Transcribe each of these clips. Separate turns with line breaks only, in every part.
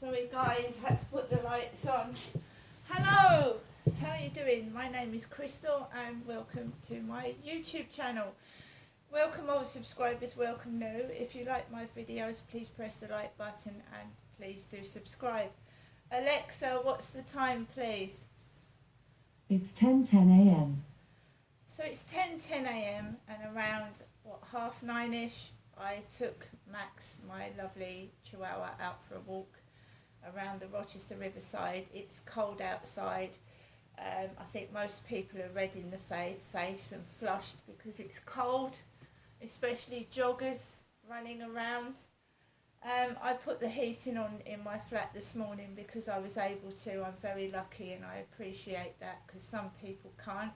Sorry guys, had to put the lights on. Hello, how are you doing? My name is Crystal and welcome to my YouTube channel. Welcome old subscribers, welcome new. If you like my videos, please press the like button and please do subscribe. Alexa, what's the time please?
It's 10:10 a.m.
So it's 10:10 a.m. and around 9:30ish I took Max, my lovely Chihuahua, out for a walk around the Rochester Riverside. It's cold outside. I think most people are red in the face and flushed because it's cold, especially joggers running around. I put the heating on in my flat this morning because I was able to. I'm very lucky and I appreciate that because some people can't.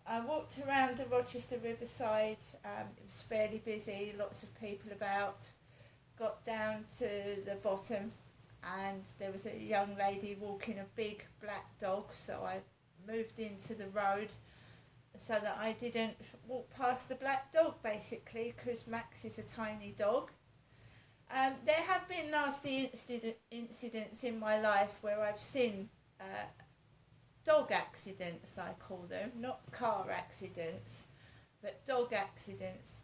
I walked around the Rochester Riverside. It was fairly busy, lots of people about. Got down to the bottom and there was a young lady walking a big black dog, so I moved into the road so that I didn't walk past the black dog basically, because Max is a tiny dog. There have been nasty incidents in my life where I've seen dog accidents, I call them, not car accidents, but dog accidents.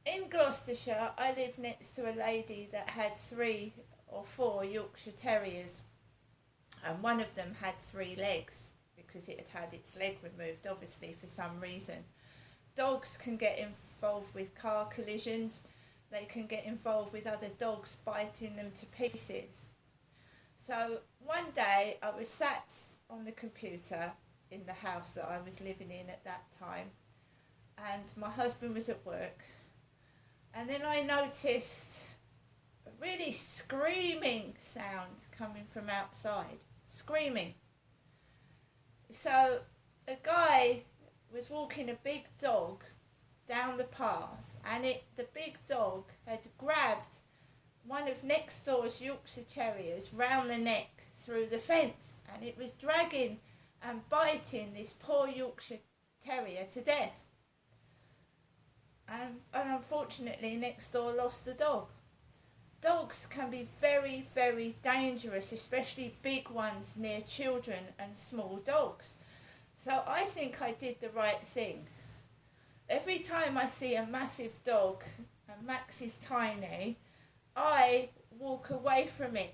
In Gloucestershire, I live next to a lady that had 3 or 4 Yorkshire Terriers, and one of them had 3 legs because it had its leg removed, obviously, for some reason. Dogs can get involved with car collisions, they can get involved with other dogs biting them to pieces. So one day I was sat on the computer in the house that I was living in at that time, and my husband was at work, and then I noticed a really screaming sound coming from outside. Screaming. So a guy was walking a big dog down the path, and the big dog had grabbed one of next door's Yorkshire Terriers round the neck through the fence, and it was dragging and biting this poor Yorkshire Terrier to death. And unfortunately next door lost the dog. Dogs can be very, very dangerous, especially big ones near children and small dogs. So I think I did the right thing. Every time I see a massive dog, and Max is tiny, I walk away from it.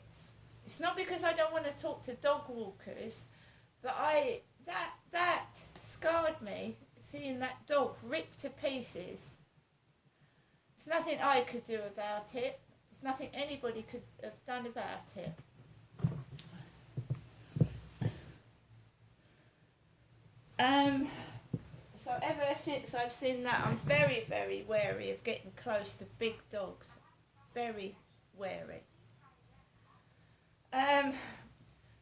It's not because I don't want to talk to dog walkers, but that scarred me, seeing that dog ripped to pieces. There's nothing I could do about it. There's nothing anybody could have done about it. So ever since I've seen that, I'm very, very wary of getting close to big dogs. Very wary.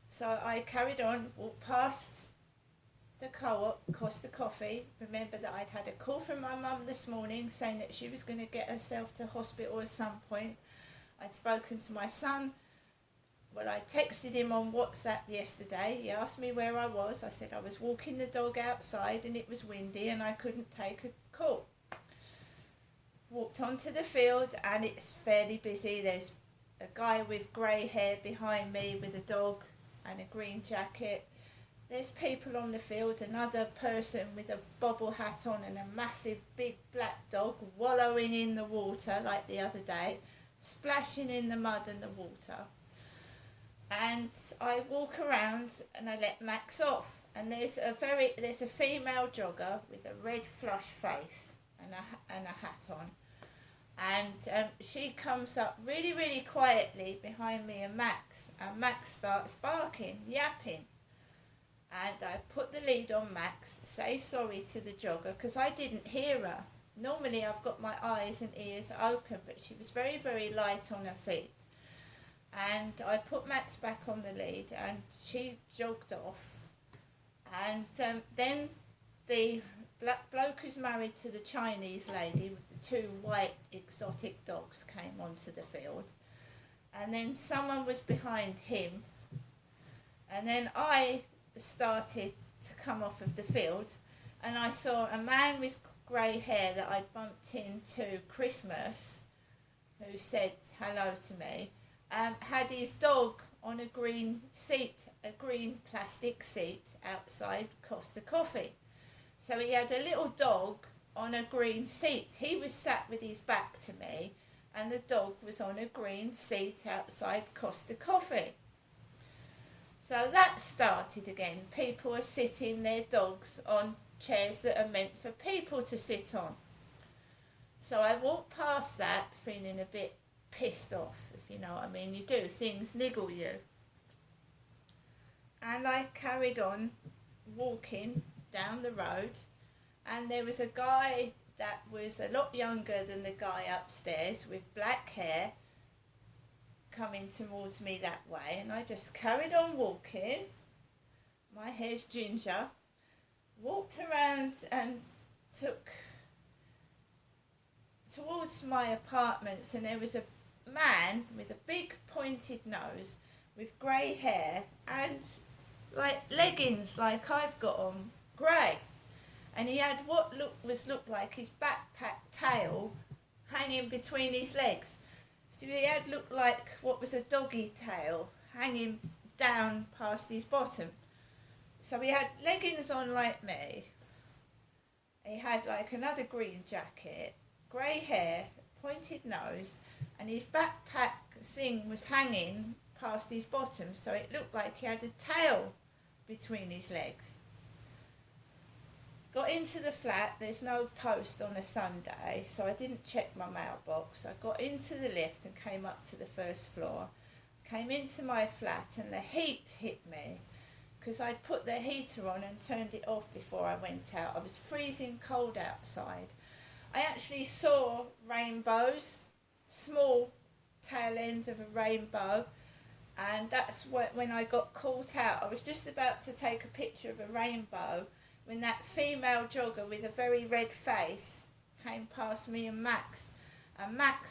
So I carried on, walked past the co-op, Costa Coffee. Remember that I'd had a call from my mum this morning saying that she was going to get herself to hospital at some point. I'd spoken to my son. Well, I texted him on WhatsApp yesterday. He asked me where I was. I said I was walking the dog outside and it was windy and I couldn't take a call. Walked onto the field and it's fairly busy. There's a guy with grey hair behind me with a dog and a green jacket. There's people on the field, another person with a bobble hat on and a massive big black dog wallowing in the water like the other day, splashing in the mud and the water. And I walk around and I let Max off, and there's a female jogger with a red flush face and a hat on. And she comes up really, really quietly behind me and Max starts barking, yapping. And I put the lead on Max, say sorry to the jogger, because I didn't hear her. Normally I've got my eyes and ears open, but she was very, very light on her feet. And I put Max back on the lead and she jogged off. And then the black bloke who's married to the Chinese lady with the 2 white exotic dogs came onto the field. And then someone was behind him. And then I started to come off of the field and I saw a man with grey hair that I'd bumped into Christmas who said hello to me, had his dog on a green seat, a green plastic seat outside Costa Coffee. So he had a little dog on a green seat. He was sat with his back to me, and the dog was on a green seat outside Costa Coffee. So that started again. People are sitting their dogs on chairs that are meant for people to sit on. So I walked past that feeling a bit pissed off, if you know what I mean. You do, things niggle you. And I carried on walking down the road, and there was a guy that was a lot younger than the guy upstairs with black hair coming towards me that way, and I just carried on walking. My hair's ginger. Walked around and took towards my apartments, and there was a man with a big pointed nose with grey hair and like leggings like I've got on, grey, and he had what looked like his backpack tail hanging between his legs. So he had looked like what was a doggy tail hanging down past his bottom. So he had leggings on like me. He had like another green jacket, grey hair, pointed nose, and his backpack thing was hanging past his bottom, so it looked like he had a tail between his legs. Got into the flat. There's no post on a Sunday, so I didn't check my mailbox. I got into the lift and came up to the first floor. Came into my flat, and the heat hit me because I'd put the heater on and turned it off before I went out. I was freezing cold outside. I actually saw rainbows, small tail ends of a rainbow, and that's when I got caught out. I was just about to take a picture of a rainbow when that female jogger with a very red face came past me and Max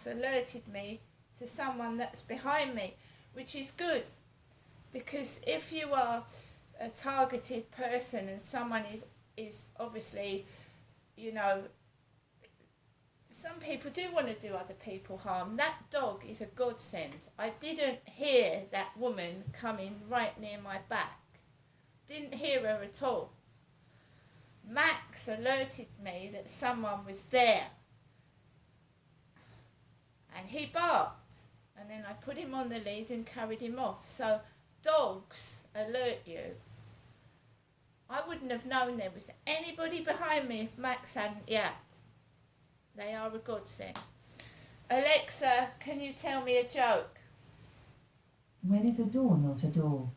alerted me to someone that's behind me, which is good, because if you are a targeted person and someone is obviously, you know, some people do want to do other people harm. That dog is a godsend. I didn't hear that woman coming right near my back. Didn't hear her at all. Max alerted me that someone was there, and he barked, and then I put him on the lead and carried him off. So dogs alert you. I wouldn't have known there was anybody behind me if Max hadn't yapped. They are a godsend. Alexa, can you tell me a joke?
When is a door not a door?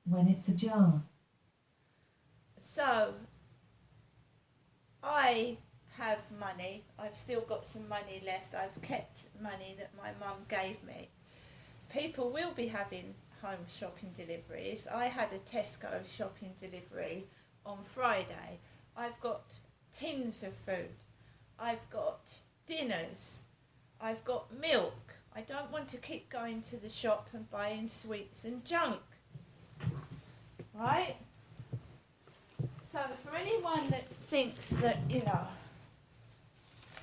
When it's ajar.
So, I have money. I've still got some money left. I've kept money that my mum gave me. People will be having home shopping deliveries. I had a Tesco shopping delivery on Friday. I've got tins of food. I've got dinners. I've got milk. I don't want to keep going to the shop and buying sweets and junk. Right? So for anyone that thinks that, you know,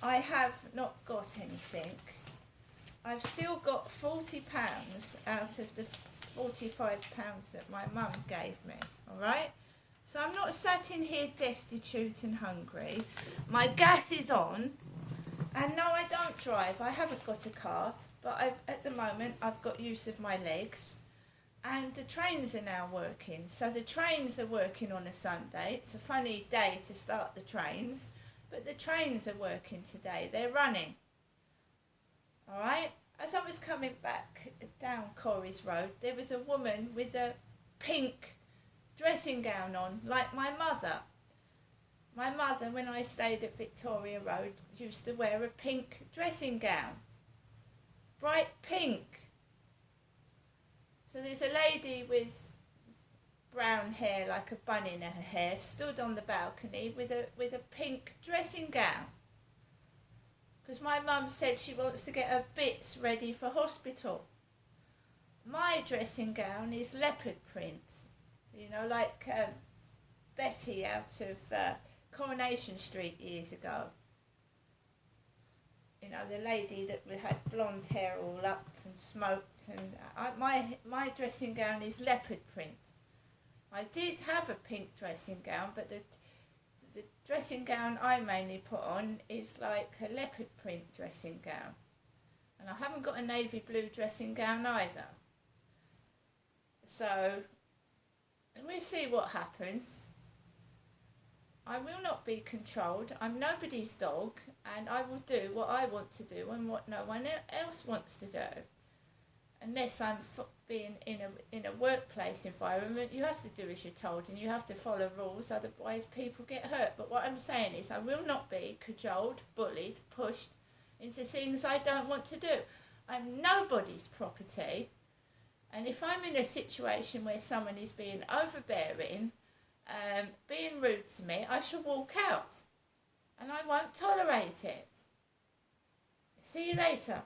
I have not got anything, I've still got £40 out of the £45 that my mum gave me, all right? So I'm not sat in here destitute and hungry. My gas is on, and no, I don't drive. I haven't got a car, but at the moment I've got use of my legs. And the trains are now working. So the trains are working on a Sunday. It's a funny day to start the trains, but the trains are working today. They're running. All right? As I was coming back down Corries Road, there was a woman with a pink dressing gown on, like my mother. My mother, when I stayed at Victoria Road, used to wear a pink dressing gown. Bright pink. So there's a lady with brown hair, like a bun in her hair, stood on the balcony with a pink dressing gown. Because my mum said she wants to get her bits ready for hospital. My dressing gown is leopard print, you know, like Betty out of Coronation Street years ago. the lady that had blonde hair all up and smoked, and my dressing gown is leopard print. I did have a pink dressing gown, but the dressing gown I mainly put on is like a leopard print dressing gown. And I haven't got a navy blue dressing gown either. So, and we'll see what happens. I will not be controlled. I'm nobody's dog, and I will do what I want to do and what no one else wants to do. Unless I'm being in a workplace environment, you have to do as you're told, and you have to follow rules, otherwise people get hurt. But what I'm saying is I will not be cajoled, bullied, pushed into things I don't want to do. I'm nobody's property, and if I'm in a situation where someone is being overbearing, being rude to me, I shall walk out, and I won't tolerate it. See you later.